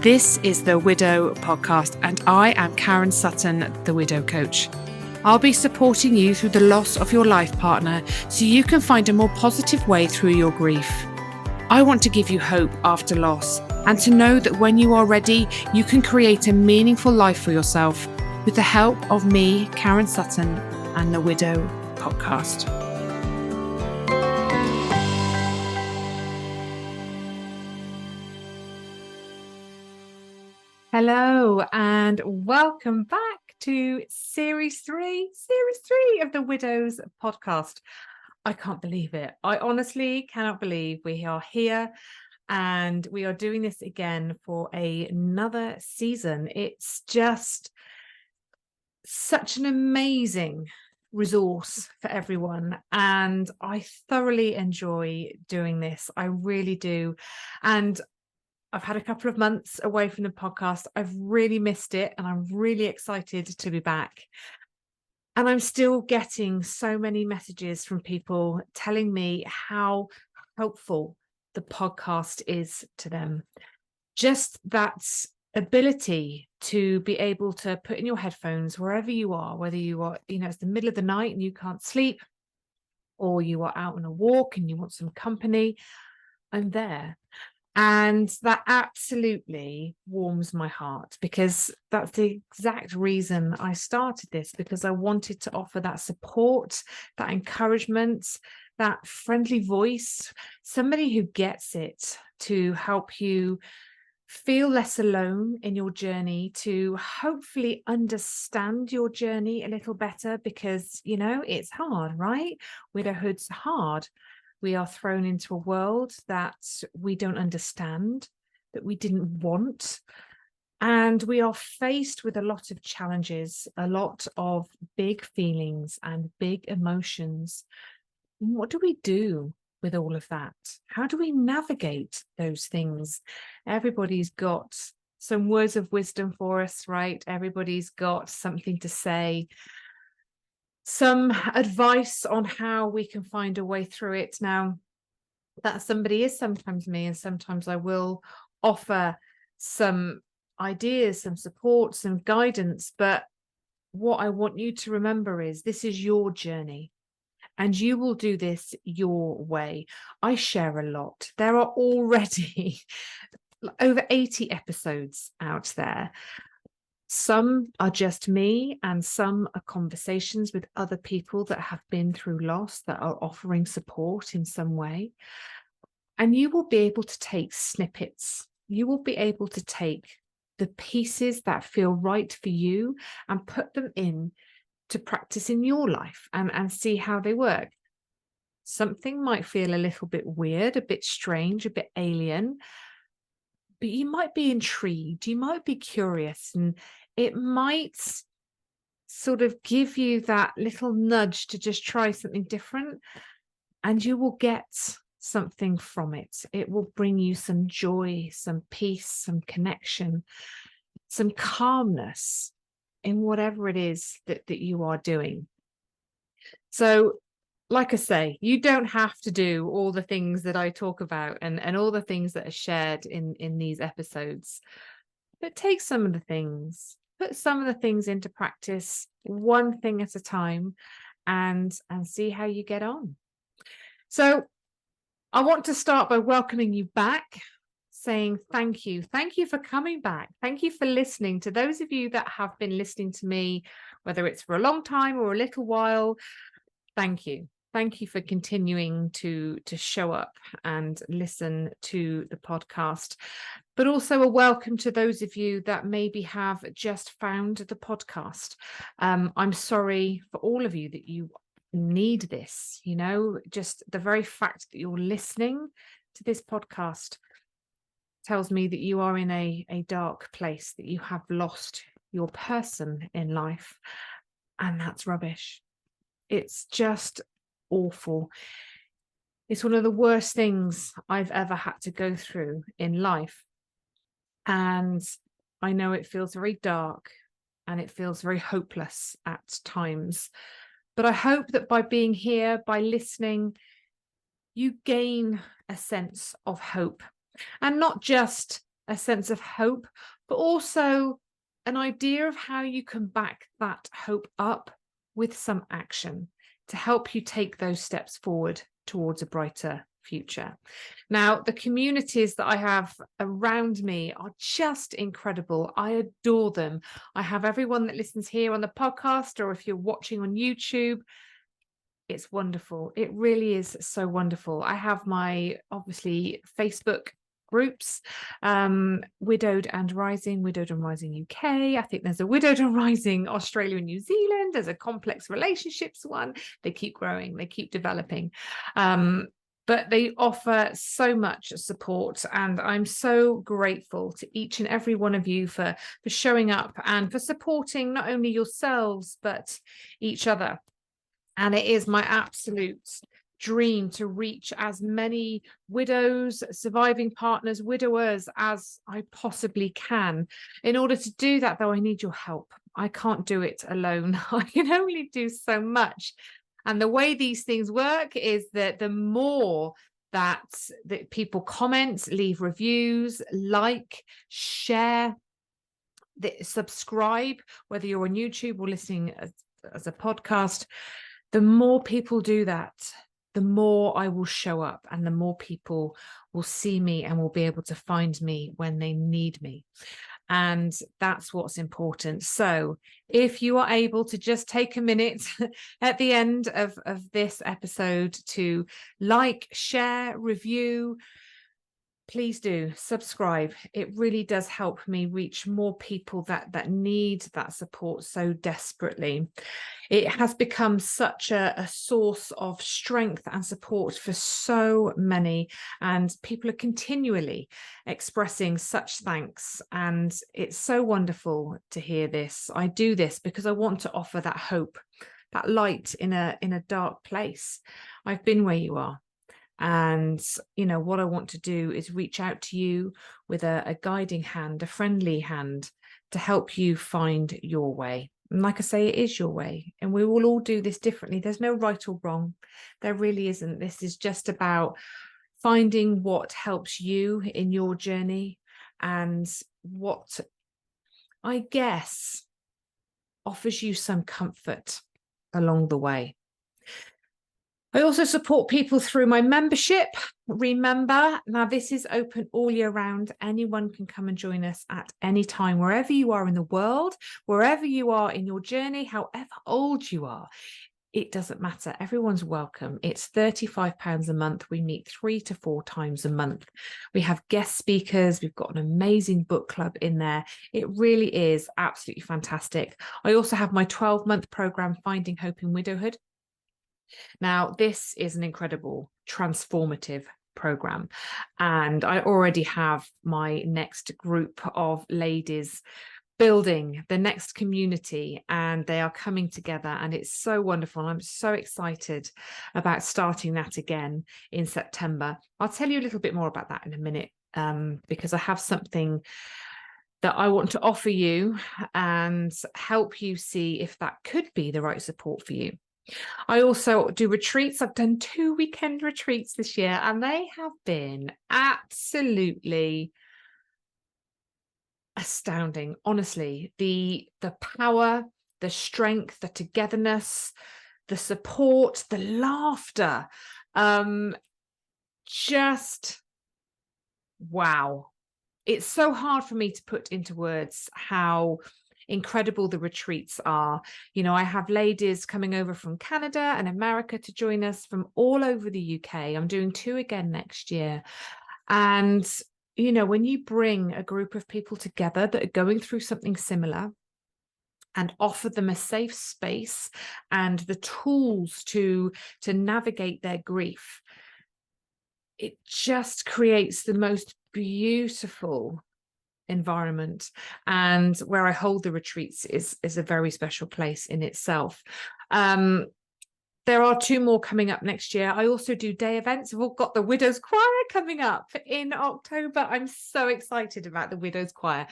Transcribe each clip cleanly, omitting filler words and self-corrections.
This is the Widow Podcast, and I am Karen Sutton, the Widow Coach. I'll be supporting you through the loss of your life partner so you can find a more positive way through your grief. I want to give you hope after loss and to know that when you are ready, you can create a meaningful life for yourself with the help of me, Karen Sutton, and the Widow Podcast. Hello and welcome back to Series 3 of the Widows Podcast. I can't believe it. I honestly cannot believe we are here and we are doing this again for another season. It's just such an amazing resource for everyone, and I thoroughly enjoy doing this. I really do. And I've had a couple of months away from the podcast. I've really missed it and I'm really excited to be back. And I'm still getting so many messages from people telling me how helpful the podcast is to them. Just that ability to be able to put in your headphones wherever you are, whether you are, it's the middle of the night and you can't sleep, or you are out on a walk and you want some company. I'm there. And that absolutely warms my heart, because that's the exact reason I started this, because I wanted to offer that support, that encouragement, that friendly voice, somebody who gets it, to help you feel less alone in your journey, to hopefully understand your journey a little better, because, it's hard, right? Widowhood's hard. We are thrown into a world that we don't understand, that we didn't want. And we are faced with a lot of challenges, a lot of big feelings and big emotions. What do we do with all of that? How do we navigate those things? Everybody's got some words of wisdom for us, right? Everybody's got something to say, some advice on how we can find a way through it. Now, that somebody is sometimes me, and sometimes I will offer some ideas, some support, some guidance. But what I want you to remember is this is your journey, and you will do this your way. I share a lot. There are already over 80 episodes out there. Some are just me, and some are conversations with other people that have been through loss, that are offering support in some way. And you will be able to take snippets. You will be able to take the pieces that feel right for you and put them in to practice in your life and see how they work. Something might feel a little bit weird, a bit strange, a bit alien, but you might be intrigued, you might be curious, and it might sort of give you that little nudge to just try something different, and you will get something from it. It will bring you some joy, some peace, some connection, some calmness in whatever it is that you are doing. So, like I say, you don't have to do all the things that I talk about and all the things that are shared in these episodes. But take some of the things, put some of the things into practice, one thing at a time, and see how you get on. So I want to start by welcoming you back, saying thank you. Thank you for coming back. Thank you for listening. To those of you that have been listening to me, whether it's for a long time or a little while, thank you. Thank you for continuing to show up and listen to the podcast. But also a welcome to those of you that maybe have just found the podcast. I'm sorry for all of you that you need this. Just the very fact that you're listening to this podcast tells me that you are in a dark place, that you have lost your person in life, and that's rubbish. It's just awful. It's one of the worst things I've ever had to go through in life, and I know it feels very dark and it feels very hopeless at times. But I hope that by being here, by listening, you gain a sense of hope, and not just a sense of hope, but also an idea of how you can back that hope up with some action to help you take those steps forward towards a brighter future. Now, the communities that I have around me are just incredible. I adore them. I have everyone that listens here on the podcast, or if you're watching on YouTube, it's wonderful. It really is so wonderful. I have my, obviously, Facebook groups, Widowed and Rising UK. I think there's a Widowed and Rising Australia and New Zealand. There's a complex relationships one. They keep growing, they keep developing. But they offer so much support, and I'm so grateful to each and every one of you for showing up and for supporting not only yourselves but each other. And it is my absolute dream to reach as many widows, surviving partners, widowers as I possibly can. In order to do that, though, I need your help. I can't do it alone. I can only do so much. And the way these things work is that the more that people comment, leave reviews, like, share, subscribe, whether you're on YouTube or listening as a podcast, the more people do that, the more I will show up, and the more people will see me and will be able to find me when they need me. And that's what's important. So if you are able to just take a minute at the end of this episode to like, share, review, please do subscribe. It really does help me reach more people that need that support so desperately. It has become such a source of strength and support for so many, and people are continually expressing such thanks, and it's so wonderful to hear this. I do this because I want to offer that hope, that light in a dark place. I've been where you are. And, you know, what I want to do is reach out to you with a guiding hand, a friendly hand, to help you find your way. And like I say, it is your way. And we will all do this differently. There's no right or wrong. There really isn't. This is just about finding what helps you in your journey and what, I guess, offers you some comfort along the way. I also support people through my membership. Remember, now this is open all year round. Anyone can come and join us at any time, wherever you are in the world, wherever you are in your journey, however old you are. It doesn't matter. Everyone's welcome. It's £35 a month. We meet 3 to 4 times a month. We have guest speakers. We've got an amazing book club in there. It really is absolutely fantastic. I also have my 12-month program, Finding Hope in Widowhood. Now, this is an incredible transformative program, and I already have my next group of ladies building the next community, and they are coming together, and it's so wonderful. I'm so excited about starting that again in September. I'll tell you a little bit more about that in a minute, because I have something that I want to offer you and help you see if that could be the right support for you. I also do retreats. I've done 2 weekend retreats this year, and they have been absolutely astounding. Honestly, the power, the strength, the togetherness, the support, the laughter, just wow. It's so hard for me to put into words how incredible the retreats are. You know, I have ladies coming over from Canada and America to join us, from all over the UK. I'm doing 2 again next year. And, you know, when you bring a group of people together that are going through something similar and offer them a safe space and the tools to navigate their grief, it just creates the most beautiful environment. And where I hold the retreats is a very special place in itself. There are 2 more coming up next year. I also do day events. We've got the Widows Choir coming up in October. I'm so excited about the Widows Choir.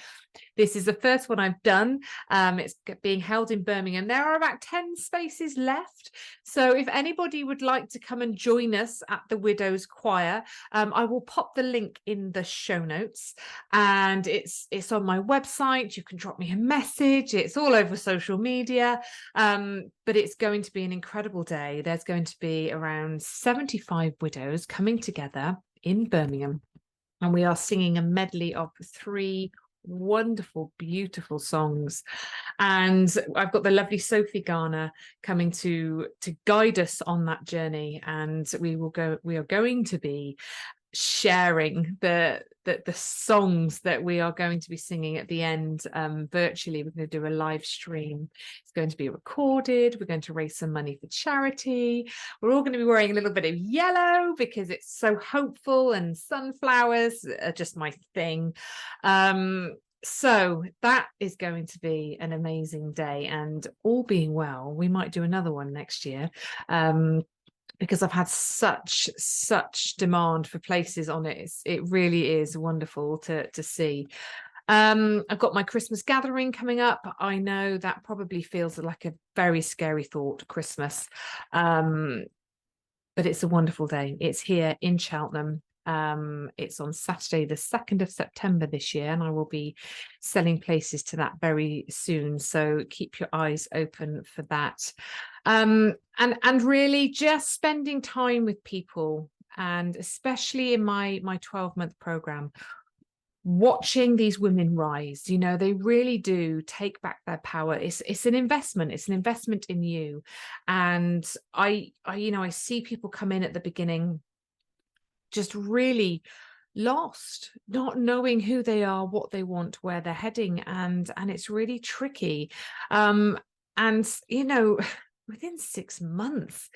This is the first one I've done. It's being held in Birmingham. There are about 10 spaces left. So if anybody would like to come and join us at the Widows Choir, I will pop the link in the show notes, and it's on my website. You can drop me a message. It's all over social media. But it's going to be an incredible day. There's going to be around 75 widows coming together in Birmingham, and we are singing a medley of 3 wonderful, beautiful songs. And I've got the lovely Sophie Garner coming to guide us on that journey, and we are going to be sharing the songs that we are going to be singing at the end virtually. We're going to do a live stream. It's going to be recorded. We're going to raise some money for charity. We're all going to be wearing a little bit of yellow because it's so hopeful, and sunflowers are just my thing. So that is going to be an amazing day, and all being well, we might do another one next year. Because I've had such demand for places on it. It really is wonderful to see. I've got my Christmas gathering coming up. I know that probably feels like a very scary thought, Christmas. But it's a wonderful day. It's here in Cheltenham. It's on Saturday, the 2nd of September this year, and I will be selling places to that very soon. So keep your eyes open for that. And really just spending time with people, and especially in my 12-month program, watching these women rise. You know, they really do take back their power. It's an investment. It's an investment in you. And I see people come in at the beginning just really lost, not knowing who they are, what they want, where they're heading, and it's really tricky. And you know, within 6 months,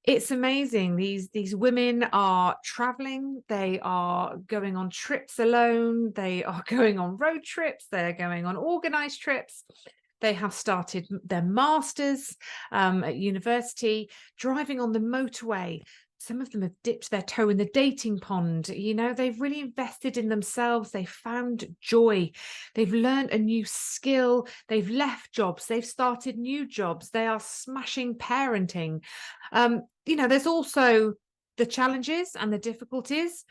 it's amazing. These women are traveling, they are going on trips alone, they are going on road trips, they're going on organized trips. They have started their masters at university, driving on the motorway. Some of them have dipped their toe in the dating pond. You know, they've really invested in themselves. They found joy. They've learned a new skill. They've left jobs. They've started new jobs. They are smashing parenting. You know, there's also the challenges and the difficulties,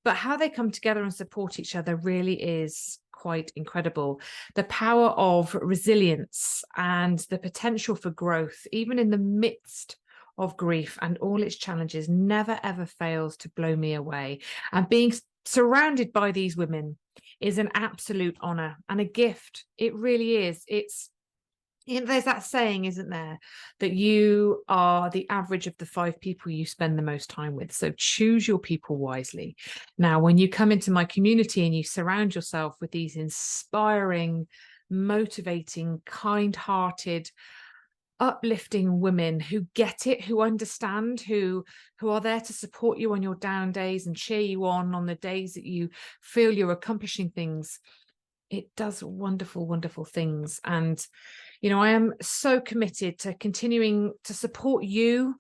but how they come together and support each other really is quite incredible. The power of resilience and the potential for growth, even in the midst of grief and all its challenges, never ever fails to blow me away. And being surrounded by these women is an absolute honor and a gift. It really is. It's, you know, there's that saying, isn't there, that you are the average of the 5 people you spend the most time with. So choose your people wisely. Now, when you come into my community and you surround yourself with these inspiring, motivating, kind-hearted, uplifting women who get it, who understand, who are there to support you on your down days and cheer you on the days that you feel you're accomplishing things, it does wonderful, wonderful things. And, you know, I am so committed to continuing to support you.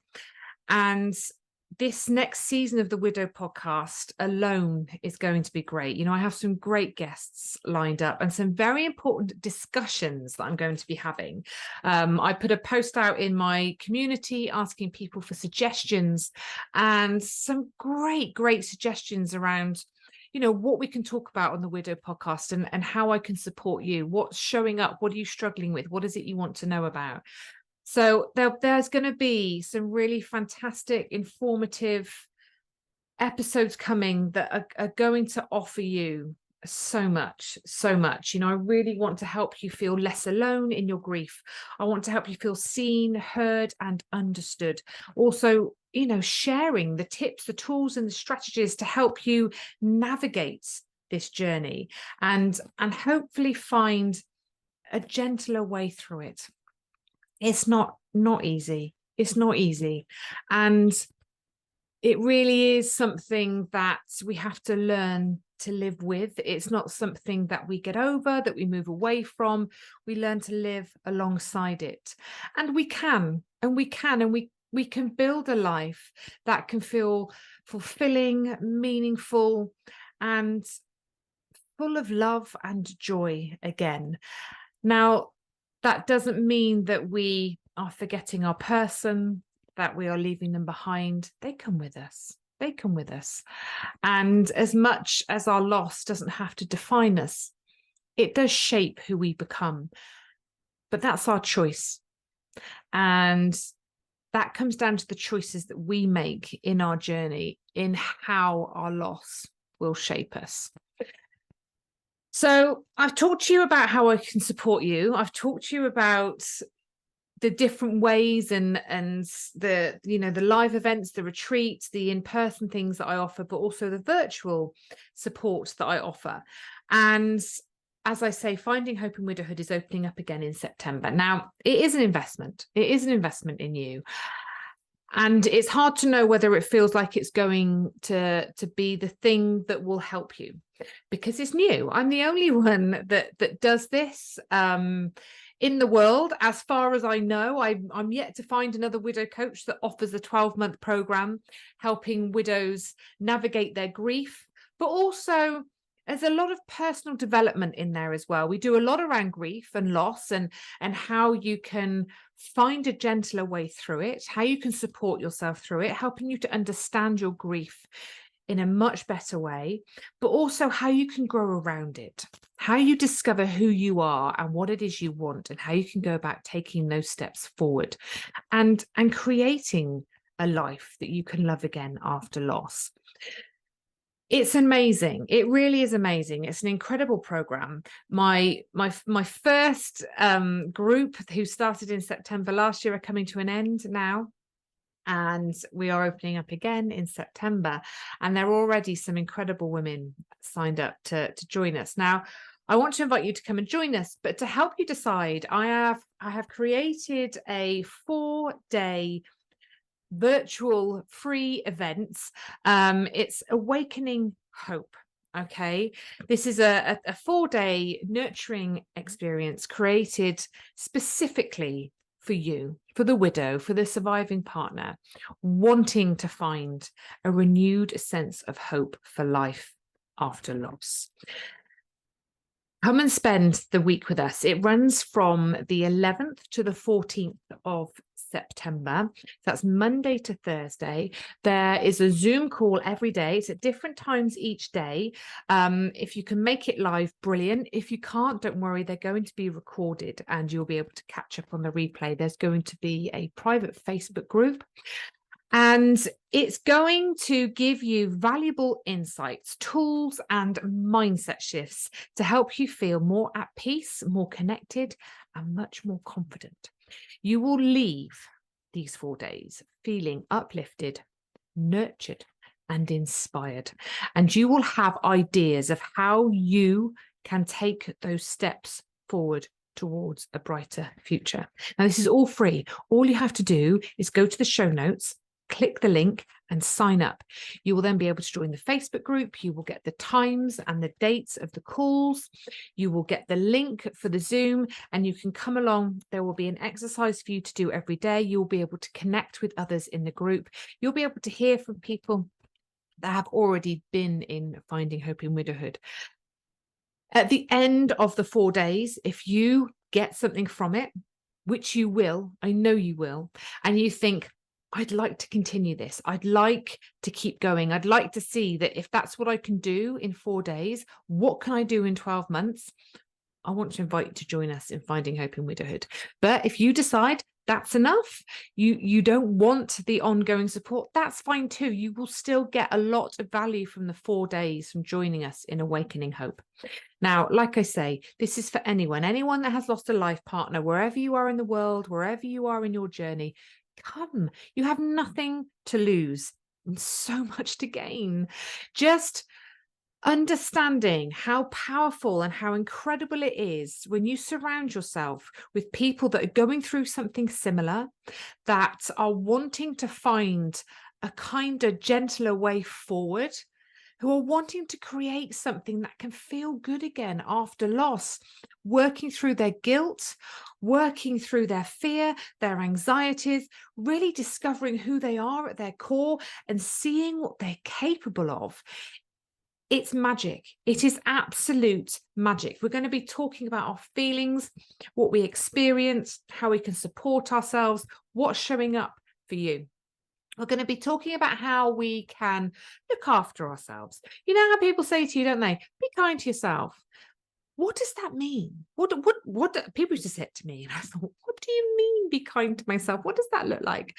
And this next season of the Widow podcast alone is going to be great. You know, I have some great guests lined up and some very important discussions that I'm going to be having. I put a post out in my community asking people for suggestions, and some great suggestions around, you know, what we can talk about on the Widow podcast, and how I can support you. What's showing up? What are you struggling with? What is it you want to know about? So there's going to be some really fantastic, informative episodes coming that are going to offer you so much. You know, I really want to help you feel less alone in your grief. I want to help you feel seen, heard, and understood. Also, you know, sharing the tips, the tools, and the strategies to help you navigate this journey and hopefully find a gentler way through it. It's not easy. It's not easy. And it really is something that we have to learn to live with. It's not something that we get over, that we move away from. We learn to live alongside it. And we can We can build a life that can feel fulfilling, meaningful, and full of love and joy again. Now, that doesn't mean that we are forgetting our person, that we are leaving them behind. They come with us. They come with us. And as much as our loss doesn't have to define us, it does shape who we become. But that's our choice. And that comes down to the choices that we make in our journey, in how our loss will shape us. So I've talked to you about how I can support you. I've talked to you about the different ways and the, you know, the live events, the retreats, the in-person things that I offer, but also the virtual support that I offer. And as I say, Finding Hope in Widowhood is opening up again in September. Now, it is an investment. It is an investment in you. And it's hard to know whether it feels like it's going to be the thing that will help you, because it's new. I'm the only one that does this in the world. As far as I know, I'm yet to find another widow coach that offers a 12-month program helping widows navigate their grief, but also there's a lot of personal development in there as well. We do a lot around grief and loss and how you can find a gentler way through it, how you can support yourself through it, helping you to understand your grief in a much better way, but also how you can grow around it, how you discover who you are and what it is you want, and how you can go about taking those steps forward and creating a life that you can love again after loss. It's amazing. It really is amazing. It's an incredible program. My first group, who started in September last year, are coming to an end now. And we are opening up again in September. And there are already some incredible women signed up to join us. Now, I want to invite you to come and join us, but to help you decide, I have created a 4-day virtual free events. It's Awakening Hope. Okay, this is a 4-day nurturing experience created specifically for you, for the widow, for the surviving partner, wanting to find a renewed sense of hope for life after loss. Come and spend the week with us. It runs from the 11th to the 14th of September. That's Monday to Thursday. There is a Zoom call every day. It's at different times each day. If you can make it live, brilliant. If you can't, don't worry. They're going to be recorded and you'll be able to catch up on the replay. There's going to be a private Facebook group. And it's going to give you valuable insights, tools, and mindset shifts to help you feel more at peace, more connected, and much more confident. You will leave these 4 days feeling uplifted, nurtured, and inspired. And you will have ideas of how you can take those steps forward towards a brighter future. Now, this is all free. All you have to do is go to the show notes, click the link and sign up. You will then be able to join the Facebook group. You will get the times and the dates of the calls. You will get the link for the Zoom and you can come along. There will be an exercise for you to do every day. You'll be able to connect with others in the group. You'll be able to hear from people that have already been in Finding Hope in Widowhood. At the end of the 4 days, if you get something from it, which you will, I know you will, and you think, I'd like to continue this. I'd like to keep going. I'd like to see that if that's what I can do in 4 days, what can I do in 12 months? I want to invite you to join us in Finding Hope in Widowhood. But if you decide that's enough, you don't want the ongoing support, that's fine too. You will still get a lot of value from the 4 days from joining us in Awakening Hope. Now, like I say, this is for anyone that has lost a life partner, wherever you are in the world, wherever you are in your journey. Come, you have nothing to lose and so much to gain. Just understanding how powerful and how incredible it is when you surround yourself with people that are going through something similar, that are wanting to find a kinder, gentler way forward, who are wanting to create something that can feel good again after loss, working through their guilt, working through their fear, their anxieties, really discovering who they are at their core and seeing what they're capable of. It's magic. It is absolute magic. We're going to be talking about our feelings, what we experience, how we can support ourselves, what's showing up for you. We're going to be talking about how we can look after ourselves. You know how people say to you, don't they? Be kind to yourself. What does that mean? What people just said to me, and I thought, what do you mean be kind to myself? What does that look like?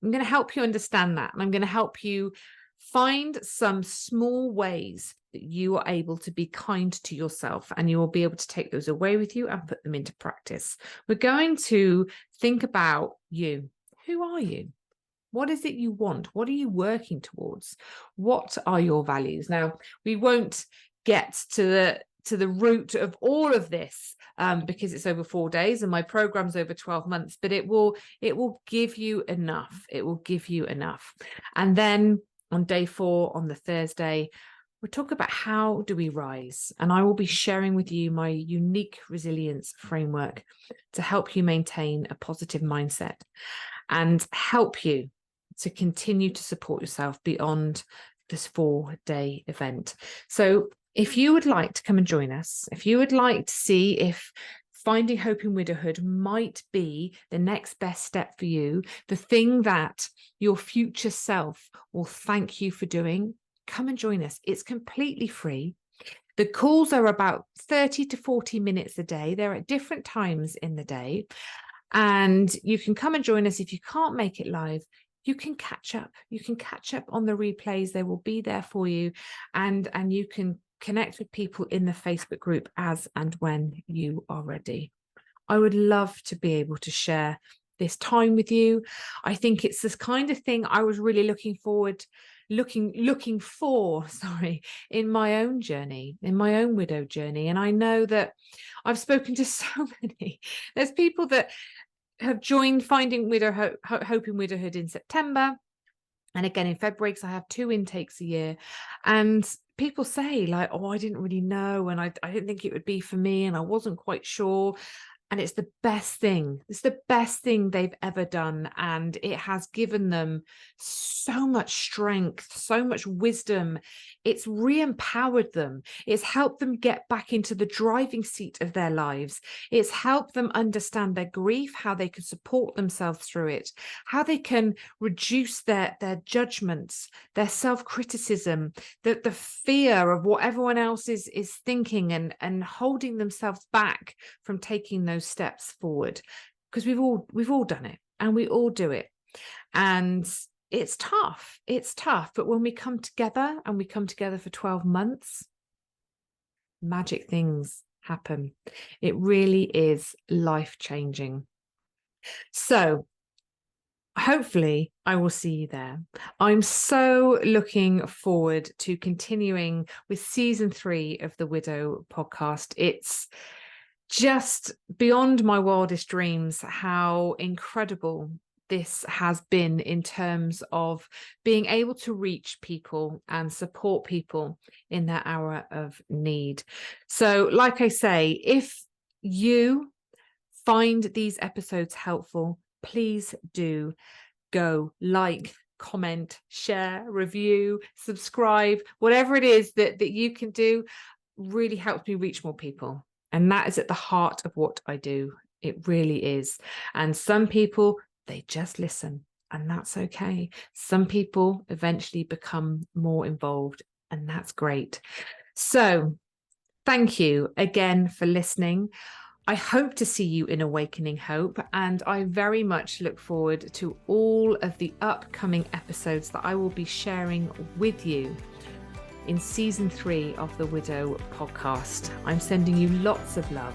I'm going to help you understand that, and I'm going to help you find some small ways that you are able to be kind to yourself, and you will be able to take those away with you and put them into practice. We're going to think about you. Who are you? What is it you want? What are you working towards? What are your values? Now, we won't get to the root of all of this because it's over 4 days and my program's over 12 months, but it will give you enough. It will give you enough. And then on day 4, on the Thursday, we'll talk about how do we rise. And I will be sharing with you my unique resilience framework to help you maintain a positive mindset and help you to continue to support yourself beyond this 4-day event. So if you would like to come and join us, if you would like to see if finding hope in widowhood might be the next best step for you, the thing that your future self will thank you for doing, come and join us. It's completely free. The calls are about 30 to 40 minutes a day. They're at different times in the day. And you can come and join us. If you can't make it live, you can catch up. You can catch up on the replays. They will be there for you. And you can connect with people in the Facebook group as and when you are ready. I would love to be able to share this time with you. I think it's this kind of thing I was really looking for, in my own journey, in my own widow journey. And I know that I've spoken to so many. There's people that have joined Finding Hope in Widowhood in September, and again in February, because I have 2 intakes a year. And people say like, oh, I didn't really know, and I didn't think it would be for me, and I wasn't quite sure. And it's the best thing. It's the best thing they've ever done. And it has given them so much strength, so much wisdom. It's re-empowered them. It's helped them get back into the driving seat of their lives. It's helped them understand their grief, how they can support themselves through it, how they can reduce their judgments, their self-criticism, the fear of what everyone else is thinking, and holding themselves back from taking those steps forward, because we've all done it, and we all do it, and it's tough, but when we come together, and we come together for 12 months, magic things happen. It really is life-changing. So hopefully I will see you there. I'm so looking forward to continuing with season 3 of the Widow podcast. It's just beyond my wildest dreams how incredible this has been in terms of being able to reach people and support people in their hour of need. So, like I say, if you find these episodes helpful, please do go like, comment, share, review, subscribe, whatever it is that you can do really helps me reach more people. And that is at the heart of what I do. It really is. And some people, they just listen, and that's okay. Some people eventually become more involved, and that's great. So thank you again for listening. I hope to see you in Awakening Hope, and I very much look forward to all of the upcoming episodes that I will be sharing with you in season 3 of the Widow podcast. I'm sending you lots of love.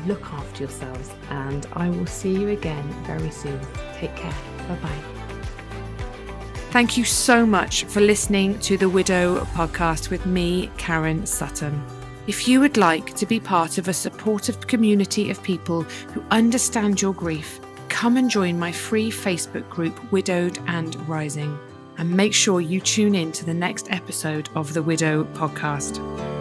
Look after yourselves, and I will see you again very soon. Take care. Bye-bye. Thank you so much for listening to the Widow podcast with me, Karen Sutton. If you would like to be part of a supportive community of people who understand your grief, come and join my free Facebook group, Widowed and Rising. and make sure you tune in to the next episode of the Widow podcast.